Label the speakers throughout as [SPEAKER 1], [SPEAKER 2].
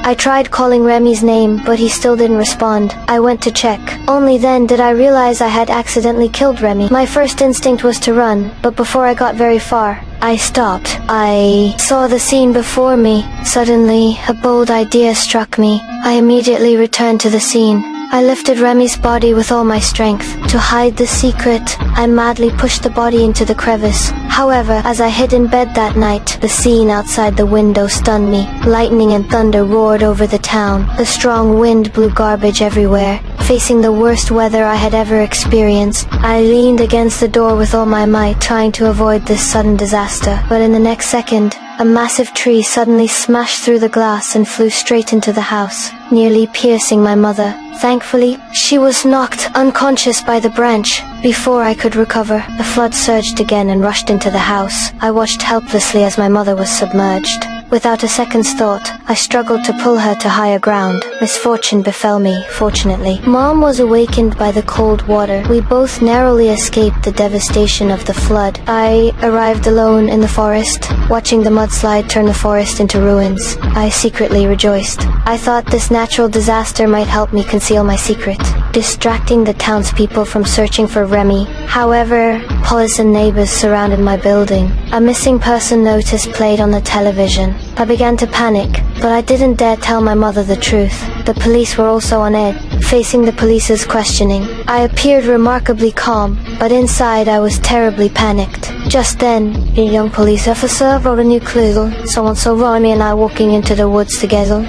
[SPEAKER 1] I tried calling Remy's name, but he still didn't respond. I went to check. Only then did I realize I had accidentally killed Remy. My first instinct was to run, but before I got very far, I stopped. I saw the scene before me. Suddenly, a bold idea struck me. I immediately returned to the scene. I lifted Remy's body with all my strength. To hide the secret, I madly pushed the body into the crevice. However, as I hid in bed that night, the scene outside the window stunned me. Lightning and thunder roared over the town. The strong wind blew garbage everywhere. Facing the worst weather I had ever experienced, I leaned against the door with all my might, trying to avoid this sudden disaster. But in the next second, a massive tree suddenly smashed through the glass and flew straight into the house, nearly piercing my mother. Thankfully, she was knocked unconscious by the branch. Before I could recover, the flood surged again and rushed into the house. I watched helplessly as my mother was submerged. Without a second's thought, I struggled to pull her to higher ground. Misfortune befell me, fortunately. Mom was awakened by the cold water. We both narrowly escaped the devastation of the flood. I arrived alone in the forest, watching the mudslide turn the forest into ruins. I secretly rejoiced. I thought this natural disaster might help me conceal my secret, distracting the townspeople from searching for Remy. However, police and neighbors surrounded my building. A missing person notice played on the television. I began to panic, but I didn't dare tell my mother the truth. The police were also on edge, facing the police's questioning. I appeared remarkably calm, but inside I was terribly panicked. Just then, a young police officer wrote a new clue. Someone saw Ronnie and I walking into the woods together.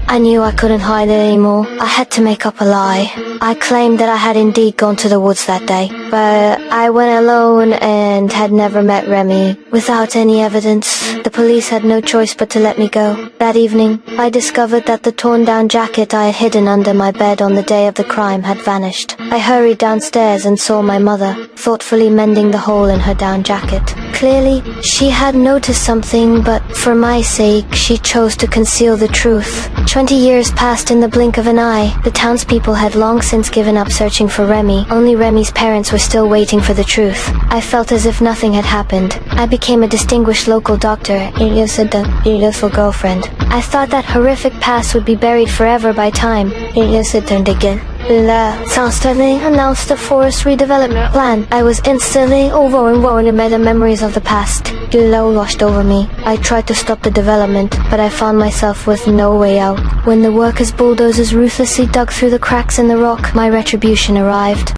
[SPEAKER 1] I knew I couldn't hide it anymore. I had to make up a lie. I claimed that I had indeed gone to the woods that day, but I went alone and had never met Remy. Without any evidence, the police had no choice but to let me go. That evening, I discovered that the torn-down jacket I had hidden under my bed on the day of the crime had vanished. I hurried downstairs and saw my mother, thoughtfully mending the hole in her down jacket. Clearly, she had noticed something, but for my sake, she chose to conceal the truth. 20 years passed in the blink of an eye. The townspeople had long since given up searching for Remy. Only Remy's parents were still waiting for the truth. I felt as if nothing had happened. I became a distinguished local doctor, a beautiful girlfriend. I thought that horrific past would be buried forever by time. Constantly announced the forest redevelopment plan. I was instantly overwhelmed by the memories of the past. Glow washed over me. I tried to stop the development, but I found myself with no way out. When the workers' bulldozers ruthlessly dug through the cracks in the rock, my retribution arrived.